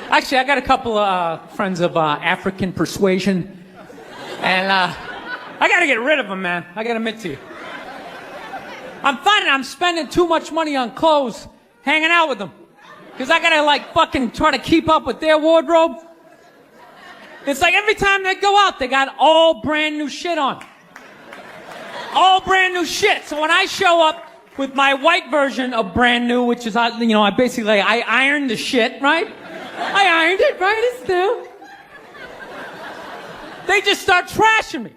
Actually, I got a couple of friends of African persuasion, and I got to get rid of them, man. I got to admit to you. I'm finding I'm spending too much money on clothes hanging out with them. Because I got to, like, fucking try to keep up with their wardrobe. It's like every time they go out, they got all brand new shit on. All brand new shit. So when I show up with my white version of brand new, which is, I basically, I ironed the shit, right? I ironed it, right? It's new. They just start trashing me.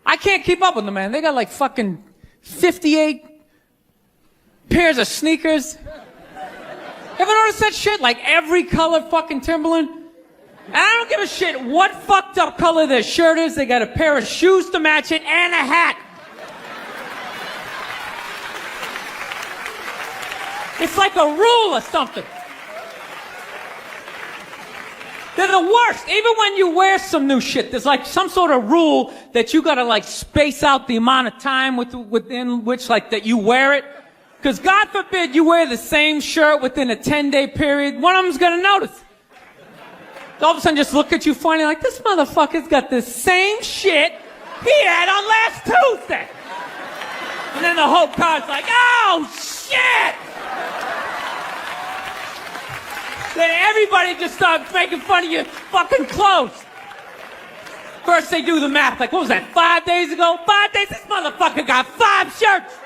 I can't keep up with them, man. They got like fucking 58 pairs of sneakers. Ever notice that shit? Like every color fucking Timberland? And I don't give a shit what fucked up color their shirt is. They got a pair of shoes to match it and a hat. It's like a rule or something. They're the worst. Even when you wear some new shit, there's like some sort of rule that you gotta like space out the amount of time within which like that you wear it. Because God forbid you wear the same shirt within a 10-day period, one of them's gonna notice. All of a sudden just look at you funny like, this motherfucker's got the same shit he had on last Tuesday. And then the whole car's like, oh shit! Then everybody just starts making fun of your fucking clothes. First they do the math, like, what was that, 5 days ago? 5 days? This motherfucker got 5 shirts!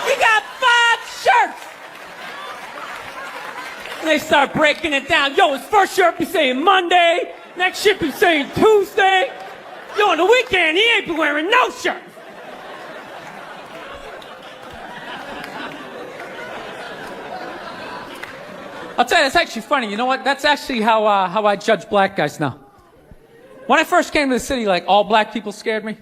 He got 5 shirts! And they start breaking it down. Yo, his first shirt be saying Monday, next shirt be saying Tuesday. Yo, on the weekend, he ain't be wearing no shirt. I'll tell you, it's actually funny. You know what? That's actually how I judge black guys now. When I first came to the city, like, all black people scared me.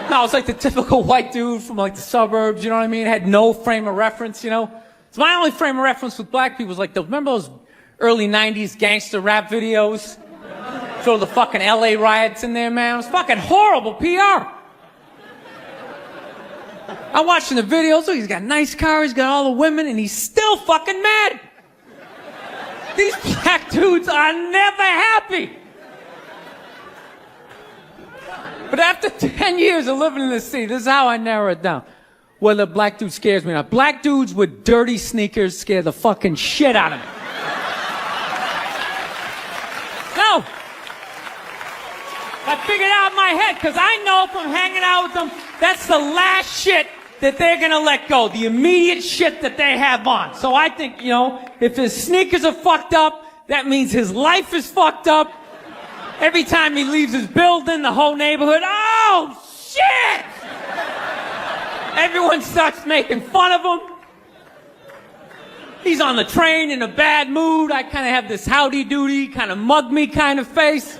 No, I was like the typical white dude from like the suburbs, you know what I mean? Had no frame of reference, you know? So my only frame of reference with black people was like, remember those early 90s gangster rap videos? Throw the fucking LA riots in there, man. It was fucking horrible PR. I'm watching the videos, oh, he's got a nice car, he's got all the women, and he's still fucking mad. These black dudes are never happy. But after 10 years of living in this city, this is how I narrow it down. Whether a black dude scares me or not. Black dudes with dirty sneakers scare the fucking shit out of me. No. I figured out in my head, because I know from hanging out with them, that's the last shit that they're gonna let go. The immediate shit that they have on. So I think, you know, if his sneakers are fucked up, that means his life is fucked up. Every time he leaves his building, the whole neighborhood, oh, shit! Everyone starts making fun of him. He's on the train in a bad mood. I kind of have this howdy-doody, kind of mug-me kind of face.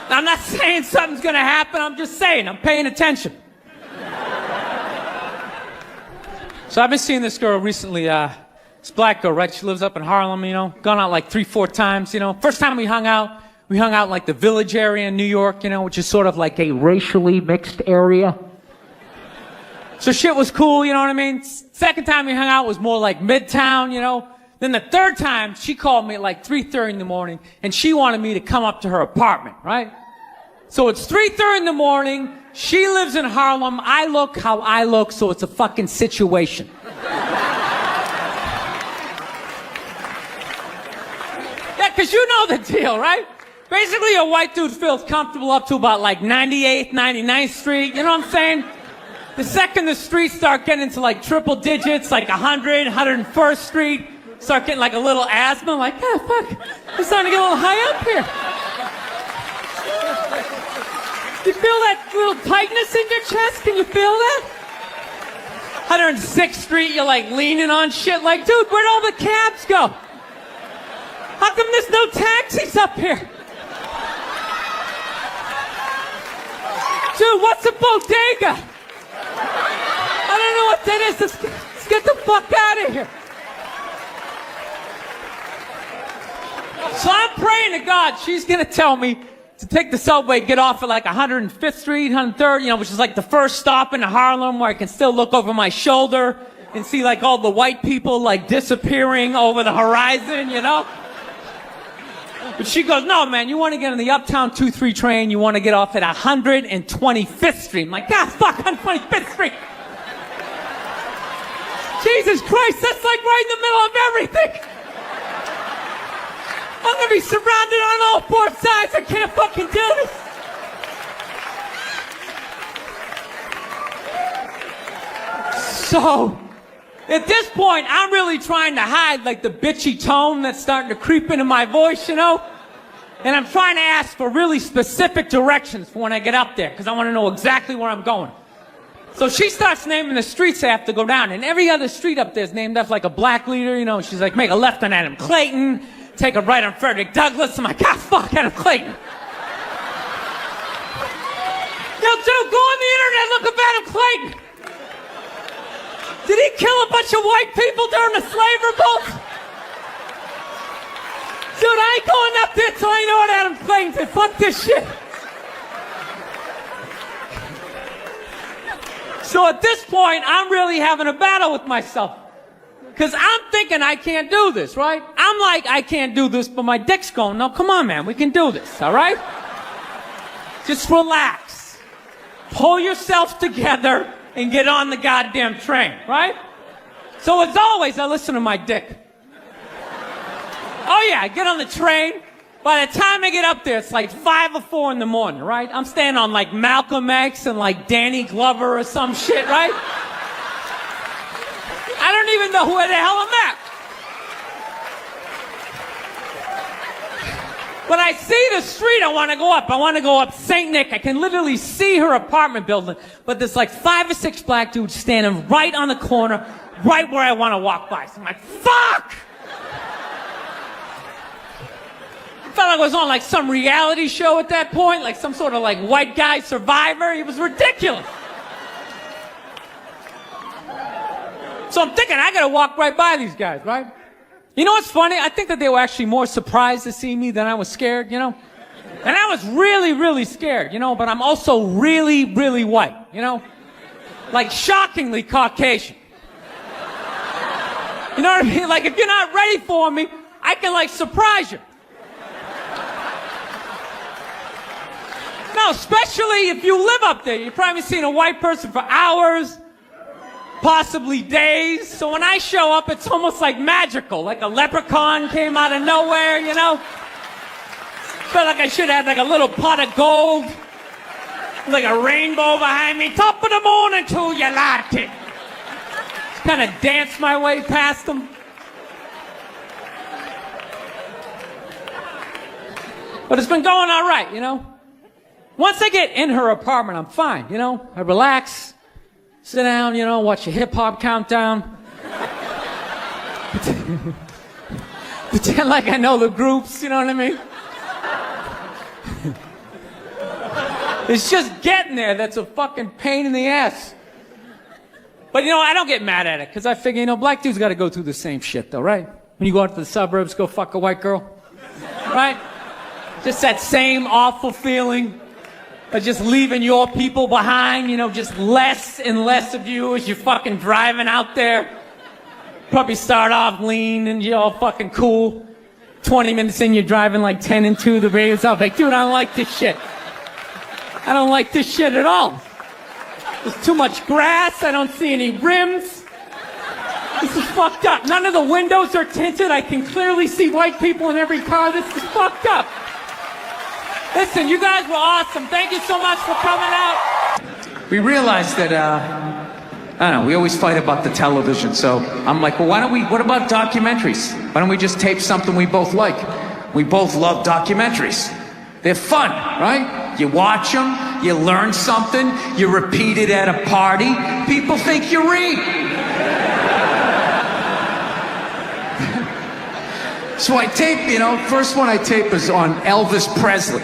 I'm not saying something's gonna happen, I'm just saying, I'm paying attention. So I've been seeing this girl recently, this black girl, right? She lives up in Harlem, you know, gone out like 3-4 times, you know. First time we hung out in like the Village area in New York, you know, which is sort of like a racially mixed area. So shit was cool, you know what I mean? Second time we hung out was more like Midtown, you know. Then the third time, she called me at like 3:30 in the morning, and she wanted me to come up to her apartment, right? So it's 3:30 in the morning, she lives in Harlem, I look how I look, so it's a fucking situation. Yeah, because you know the deal, right? Basically, a white dude feels comfortable up to about like 98th, 99th Street, you know what I'm saying? The second the streets start getting into like triple digits, like 100, 101st Street, start getting like a little asthma, like, yeah, fuck, I'm starting to get a little high up here. You feel that little tightness in your chest? Can you feel that? 106th Street, you're like leaning on shit like, dude, where'd all the cabs go? How come there's no taxis up here? Dude, what's a bodega? I don't know what that is. Let's get the fuck out of here. So I'm praying to God she's going to tell me to take the subway, get off at like 105th Street, 103rd, you know, which is like the first stop into Harlem where I can still look over my shoulder and see like all the white people like disappearing over the horizon, you know? But she goes, no, man, you want to get on the Uptown 2-3 train, you want to get off at 125th Street. I'm like, God, fuck, 125th Street. Jesus Christ, that's like right in the middle of everything. I'm going to be surrounded on all four sides. I can't fucking do this. So, at this point, I'm really trying to hide like the bitchy tone that's starting to creep into my voice, you know? And I'm trying to ask for really specific directions for when I get up there, because I want to know exactly where I'm going. So she starts naming the streets I have to go down, and every other street up there is named after like a black leader, you know? She's like, make a left on Adam Clayton, take a right on Frederick Douglass. I'm like, ah, fuck, Adam Clayton. Yo, dude, go on the internet, look up Adam Clayton. Did he kill a bunch of white people during the slave revolt? Dude, I ain't going up there till I know what Adam Clayton said. Fuck this shit. So at this point, I'm really having a battle with myself. Because I'm thinking I can't do this, right? I'm like, I can't do this, but my dick's going, no, come on, man, we can do this, all right? Just relax. Pull yourself together and get on the goddamn train, right? So as always, I listen to my dick. Oh yeah, I get on the train. By the time I get up there, it's like 5 or 4 in the morning, right? I'm staying on like Malcolm X and like Danny Glover or some shit, right? I don't even know where the hell I'm at. When I see the street I want to go up, I want to go up St. Nick. I can literally see her apartment building, but there's like 5 or 6 black dudes standing right on the corner, right where I want to walk by. So I'm like, fuck! I felt like I was on like some reality show at that point, like some sort of like white guy survivor. It was ridiculous. So I'm thinking I gotta walk right by these guys, right? You know what's funny? I think that they were actually more surprised to see me than I was scared, you know? And I was really, really scared, you know, but I'm also really, really white, you know? Like shockingly Caucasian. You know what I mean? Like if you're not ready for me, I can like surprise you. No, especially if you live up there. You've probably seen a white person for hours, possibly days. So when I show up, it's almost like magical, like a leprechaun came out of nowhere, you know? Felt like I should have like a little pot of gold, like a rainbow behind me. Top of the morning to you, latte. Just kind of dance my way past them. But it's been going all right, you know? Once I get in her apartment, I'm fine, you know? I relax, sit down, you know, watch a hip-hop countdown. Pretend like I know the groups, you know what I mean? It's just getting there that's a fucking pain in the ass. But, you know, I don't get mad at it, because I figure, you know, black dudes got to go through the same shit, though, right? When you go out to the suburbs, go fuck a white girl, right? Just that same awful feeling of just leaving your people behind, you know, just less and less of you as you're fucking driving out there. Probably start off lean and you're all fucking cool. 20 minutes in, you're driving like 10 and 2, the radio's off. Like, dude, I don't like this shit. I don't like this shit at all. There's too much grass. I don't see any rims. This is fucked up. None of the windows are tinted. I can clearly see white people in every car. This is fucked up. Listen, you guys were awesome. Thank you so much for coming out. We realized that, I don't know, we always fight about the television, so I'm like, well, what about documentaries? Why don't we just tape something we both like? We both love documentaries. They're fun, right? You watch them, you learn something, you repeat it at a party, people think you read. So I tape, you know, first one I tape is on Elvis Presley.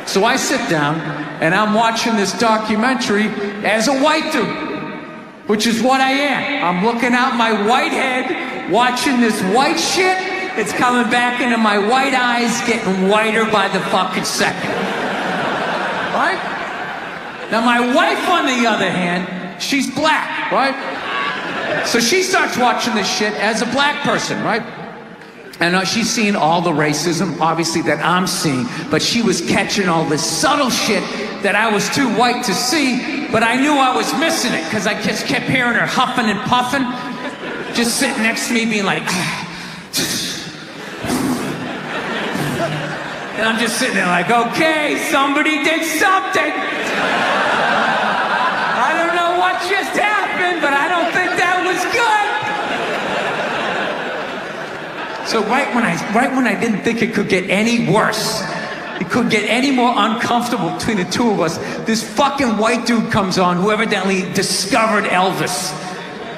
So I sit down and I'm watching this documentary as a white dude, which is what I am. I'm looking out my white head, watching this white shit. It's coming back into my white eyes, getting whiter by the fucking second. Right? Now my wife, on the other hand, she's black, right? So she starts watching this shit as a black person, right? And she's seeing all the racism, obviously, that I'm seeing. But she was catching all this subtle shit that I was too white to see. But I knew I was missing it, because I just kept hearing her huffing and puffing. Just sitting next to me being like... And I'm just sitting there like, okay, somebody did something. I don't know what just happened, but I don't think that was good. So right when I didn't think it could get any worse, it could get any more uncomfortable between the two of us, this fucking white dude comes on who evidently discovered Elvis.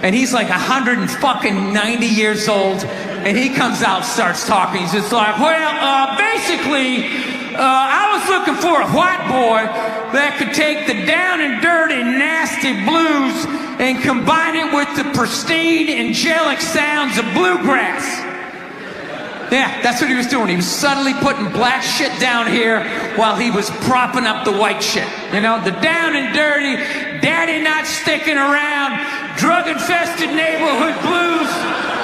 And he's like 190 years old, and he comes out, starts talking. He's just like, well, basically, I was looking for a white boy that could take the down and dirty, nasty blues and combine it with the pristine, angelic sounds of bluegrass. Yeah, that's what he was doing. He was subtly putting black shit down here while he was propping up the white shit. You know, the down and dirty, daddy not sticking around, drug-infested neighborhood blues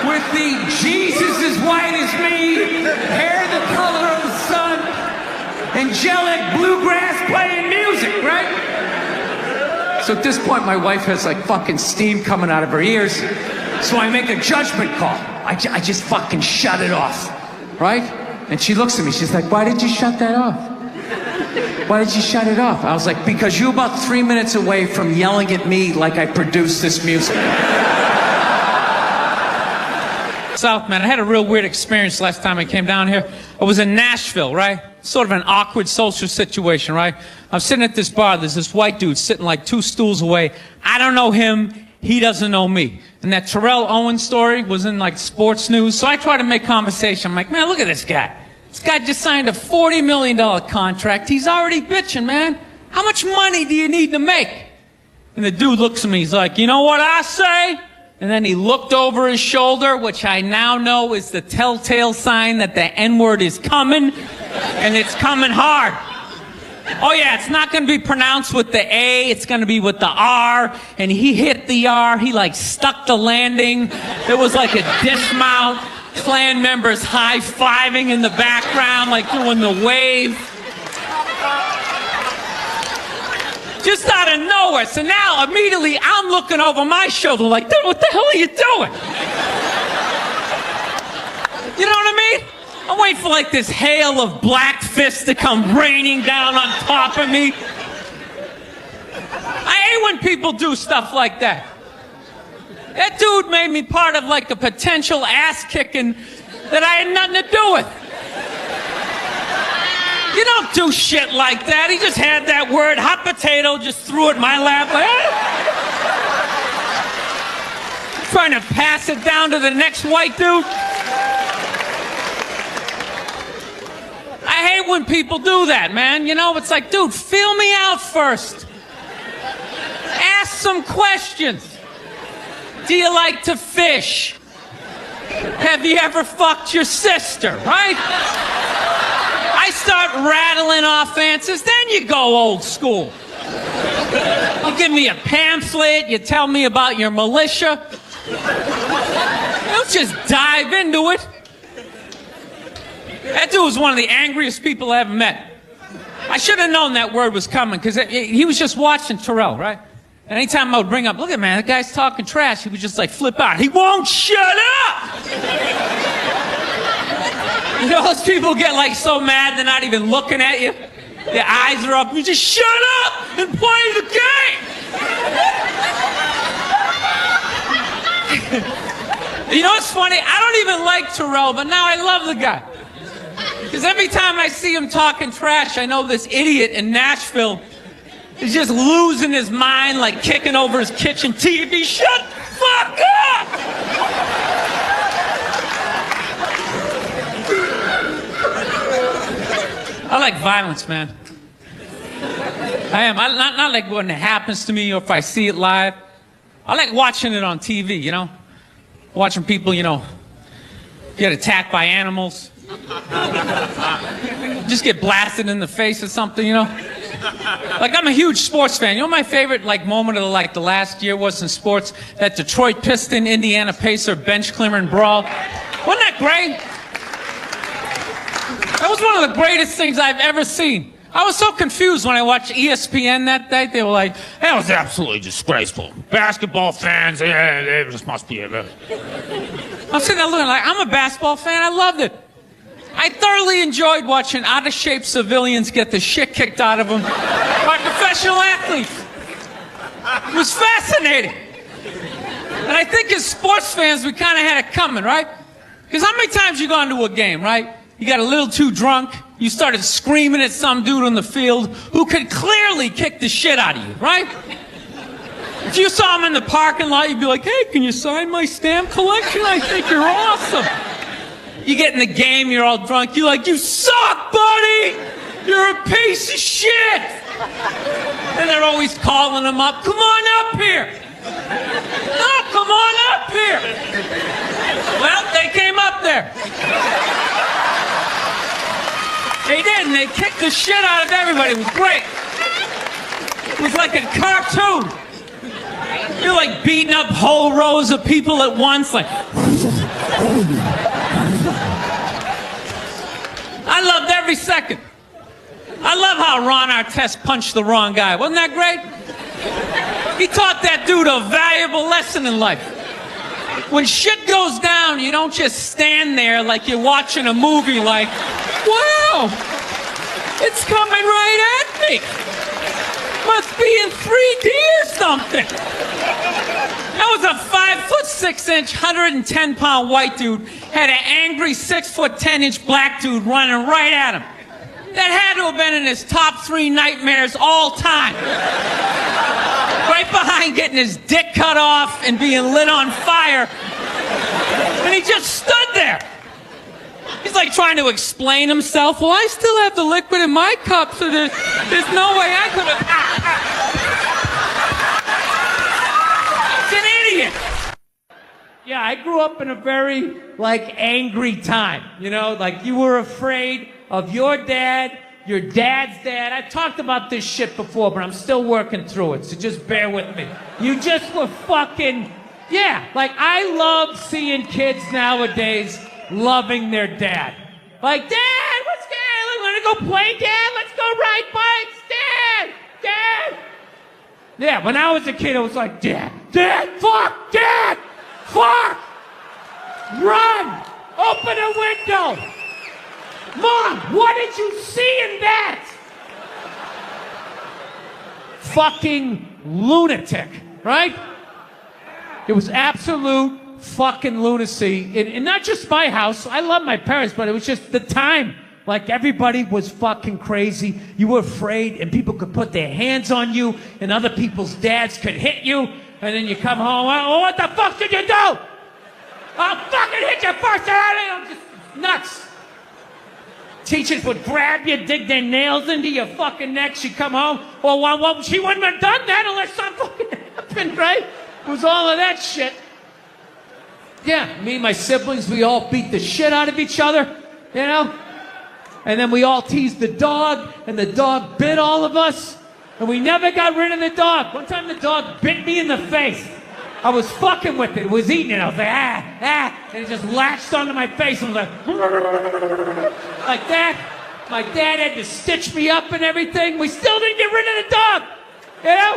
with the Jesus as white as me, hair the color of the sun, angelic bluegrass playing music, right? So at this point, my wife has like fucking steam coming out of her ears. So I make a judgment call. I just fucking shut it off, right? And she looks at me, she's like, why did you shut that off? Why did you shut it off? I was like, because you're about 3 minutes away from yelling at me like I produced this music. South, man, I had a real weird experience last time I came down here. I was in Nashville, right? Sort of an awkward social situation, right? I'm sitting at this bar, there's this white dude sitting like 2 stools away. I don't know him, he doesn't know me. And that Terrell Owens story was in like sports news, so I try to make conversation. I'm like, man, look at this guy. This guy just signed a $40 million contract. He's already bitching, man. How much money do you need to make? And the dude looks at me, he's like, you know what I say? And then he looked over his shoulder, which I now know is the telltale sign that the N-word is coming, and it's coming hard. Oh yeah, it's not going to be pronounced with the A, it's going to be with the R, and he hit the R, he like stuck the landing. There was like a dismount, Klan members high-fiving in the background, like doing the wave. Just out of nowhere. So now, immediately, I'm looking over my shoulder like, dude, what the hell are you doing? You know what I mean? I'm waiting for like this hail of black fists to come raining down on top of me. I hate when people do stuff like that. That dude made me part of like a potential ass-kicking that I had nothing to do with. You don't do shit like that. He just had that word, hot potato, just threw it in my lap. Like, trying to pass it down to the next white dude. I hate when people do that, man. You know, it's like, dude, feel me out first. Ask some questions. Do you like to fish? Have you ever fucked your sister, right? I start rattling off answers, then you go old school. You give me a pamphlet, you tell me about your militia. You don't just dive into it. That dude was one of the angriest people I ever met. I should have known that word was coming, because he was just watching Terrell, right? And anytime I would bring up, look at man, that guy's talking trash, he would just like flip out. He won't shut up! You know, those people get like so mad they're not even looking at you. Their eyes are up. You just shut up and play the game! You know what's funny? I don't even like Terrell, but now I love the guy. Because every time I see him talking trash, I know this idiot in Nashville is just losing his mind, like kicking over his kitchen TV. Shut the fuck up! I like violence, man. I am. Not like when it happens to me or if I see it live. I like watching it on TV, you know? Watching people, you know, get attacked by animals. Just get blasted in the face or something, you know? Like, I'm a huge sports fan. You know, my favorite, like, moment of, like, the last year was in sports? That Detroit Piston, Indiana Pacer, bench climber and brawl. Wasn't that great? That was one of the greatest things I've ever seen. I was so confused when I watched ESPN that day. They were like, that was absolutely disgraceful. Basketball fans, they just must be... I'm sitting there looking like, I'm a basketball fan. I loved it. I thoroughly enjoyed watching out-of-shape civilians get the shit kicked out of them by professional athletes. It was fascinating. And I think as sports fans, we kind of had it coming, right? Because how many times you gone to a game, right? You got a little too drunk. You started screaming at some dude on the field who could clearly kick the shit out of you, right? If you saw him in the parking lot, you'd be like, hey, can you sign my stamp collection? I think you're awesome. You get in the game, you're all drunk. You're like, you suck, buddy. You're a piece of shit. And they're always calling him up. Come on up here. No, come on up here. Well, they came up there. They did, and they kicked the shit out of everybody. It was great. It was like a cartoon. You're like beating up whole rows of people at once, like... I loved every second. I love how Ron Artest punched the wrong guy. Wasn't that great? He taught that dude a valuable lesson in life. When shit goes down, you don't just stand there like you're watching a movie like, wow, it's coming right at me. Must be in 3D or something. That was a 5'6", 110-pound white dude had an angry 6'10" black dude running right at him. That had to have been in his top 3 nightmares all time. Right behind getting his dick cut off and being lit on fire. And he just stood there. He's like trying to explain himself. Well, I still have the liquid in my cup, so there's no way I could have... It's an idiot. Yeah, I grew up in a very, like, angry time. You know, like, you were afraid of your dad's dad. I've talked about this shit before, but I'm still working through it, so just bear with me. You just were fucking... Yeah, like, I love seeing kids nowadays loving their dad. Like, Dad, what's good? Want to go play, Dad? Let's go ride bikes, Dad! Dad! Yeah, when I was a kid, it was like, Dad, fuck, Dad, fuck! Run! Open a window! Mom, what did you see in that? Fucking lunatic, right? It was absolute fucking lunacy. And not just my house. I love my parents, but it was just the time. Like, everybody was fucking crazy. You were afraid, and people could put their hands on you, and other people's dads could hit you, and then you come home, well, what the fuck did you do? I'll fucking hit you first. I'm just nuts. Teachers would grab you, dig their nails into your fucking neck. She'd come home. Well, she wouldn't have done that unless something fucking happened, right? It was all of that shit. Yeah, me and my siblings, we all beat the shit out of each other, you know? And then we all teased the dog, and the dog bit all of us, and we never got rid of the dog. One time the dog bit me in the face. I was fucking with it. It was eating it. I was like, and it just latched onto my face and was like that. My dad had to stitch me up and everything. We still didn't get rid of the dog, you know?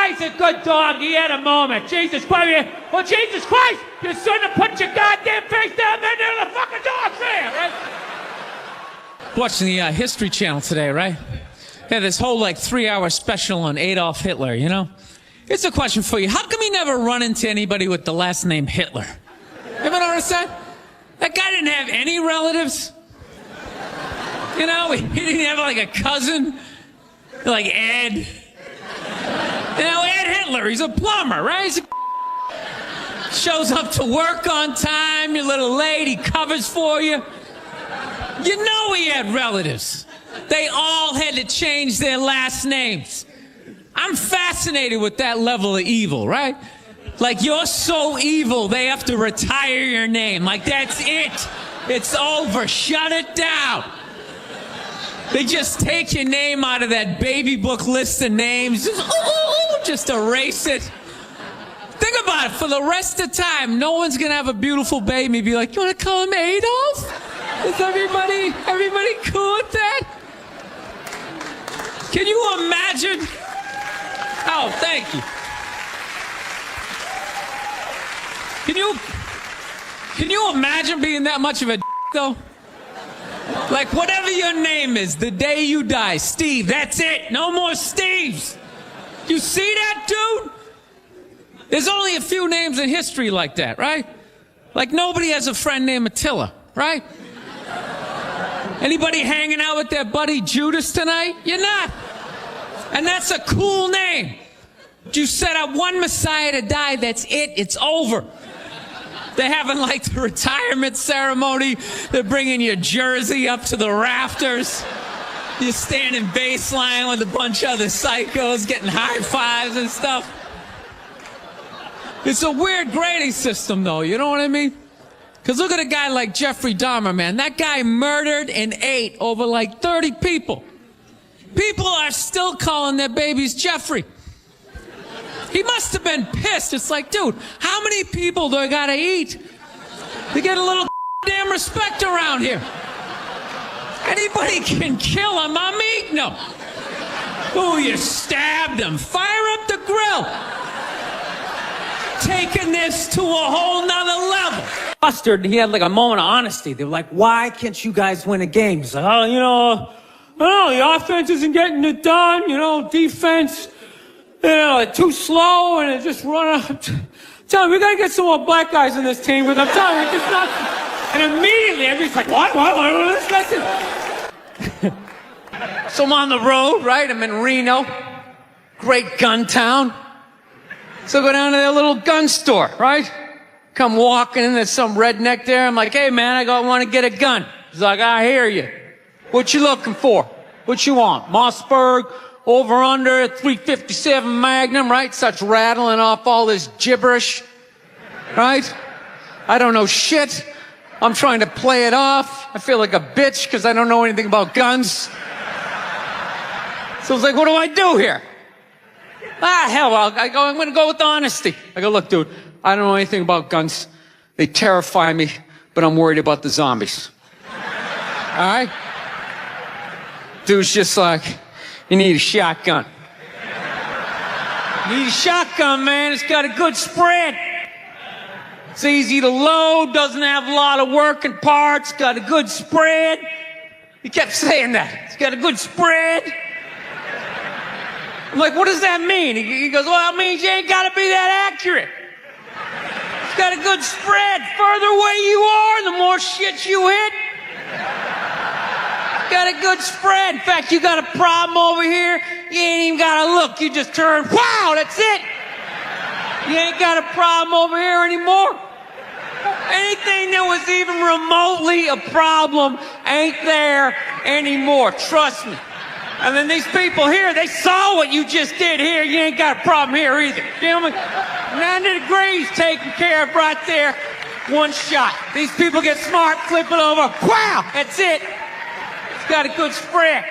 He's a good dog. He had a moment. Jesus Christ. Well, Jesus Christ, you shouldn't have put your goddamn face down there near the fucking dog there, right? Watching the History Channel today, right? They had this whole, like, 3-hour special on Adolf Hitler, you know? Here's a question for you. How come he never run into anybody with the last name Hitler? Ever notice that? That guy didn't have any relatives. You know, he didn't have, like, a cousin. Like Ed. You know, Ed Hitler, he's a plumber, right? He's shows up to work on time, you're a little late, he covers for you. You know he had relatives. They all had to change their last names. I'm fascinated with that level of evil, right? Like, you're so evil, they have to retire your name. Like, that's it. It's over. Shut it down. They just take your name out of that baby book list of names. Just erase it. Think about it. For the rest of the time, no one's going to have a beautiful baby. Be like, you want to call him Adolf? Is everybody cool with that? Can you imagine? Oh, thank you. Can you imagine being that much of a though? Like, whatever your name is, the day you die, Steve, that's it. No more Steves. You see that, dude? There's only a few names in history like that, right? Like, nobody has a friend named Attila, right? Anybody hanging out with their buddy Judas tonight? You're not. And that's a cool name. But you set up one Messiah to die, that's it, it's over. They're having like the retirement ceremony. They're bringing your jersey up to the rafters. You're standing baseline with a bunch of other psychos getting high fives and stuff. It's a weird grading system, though, you know what I mean? Because look at a guy like Jeffrey Dahmer, man. That guy murdered and ate over like 30 people. People are still calling their babies Jeffrey. He must have been pissed. It's like, dude, how many people do I gotta eat to get a little damn respect around here? Anybody can kill him, I'm eating him. Oh, you stabbed him. Fire up the grill. Taking this to a whole nother level. Mustard, he had like a moment of honesty. They were like, why can't you guys win a game? He's like, oh, the offense isn't getting it done, defense. Too slow, and it just run out. Tell me, we gotta get some more black guys in this team, because I'm telling you, it's not. And immediately, everybody's like, what? Listen. So I'm on the road, right? I'm in Reno. Great gun town. So I go down to their little gun store, right? Come walking in, there's some redneck there. I'm like, hey, man, I want to get a gun. He's like, I hear you. What you looking for? What you want? Mossberg? Over under 357 Magnum, right? Starts rattling off all this gibberish, right? I don't know shit. I'm trying to play it off. I feel like a bitch because I don't know anything about guns. So I was like, what do I do here? Hell, I'm going to go with honesty. I go, look, dude, I don't know anything about guns. They terrify me, but I'm worried about the zombies. All right? Dude's just like, you need a shotgun. You need a shotgun, man. It's got a good spread. It's easy to load, doesn't have a lot of working parts, got a good spread. He kept saying that. It's got a good spread. I'm like, what does that mean? He goes, well, it means you ain't got to be that accurate. It's got a good spread. Further away you are, the more shit you hit. Got a good spread. In fact, you got a problem over here, you ain't even got to look. You just turn, wow, that's it. You ain't got a problem over here anymore. Anything that was even remotely a problem ain't there anymore. Trust me. And then these people here, they saw what you just did here. You ain't got a problem here either. Gentlemen, 90 degrees taken care of right there. One shot. These people get smart, flip it over. Wow, that's it. Got a good spread.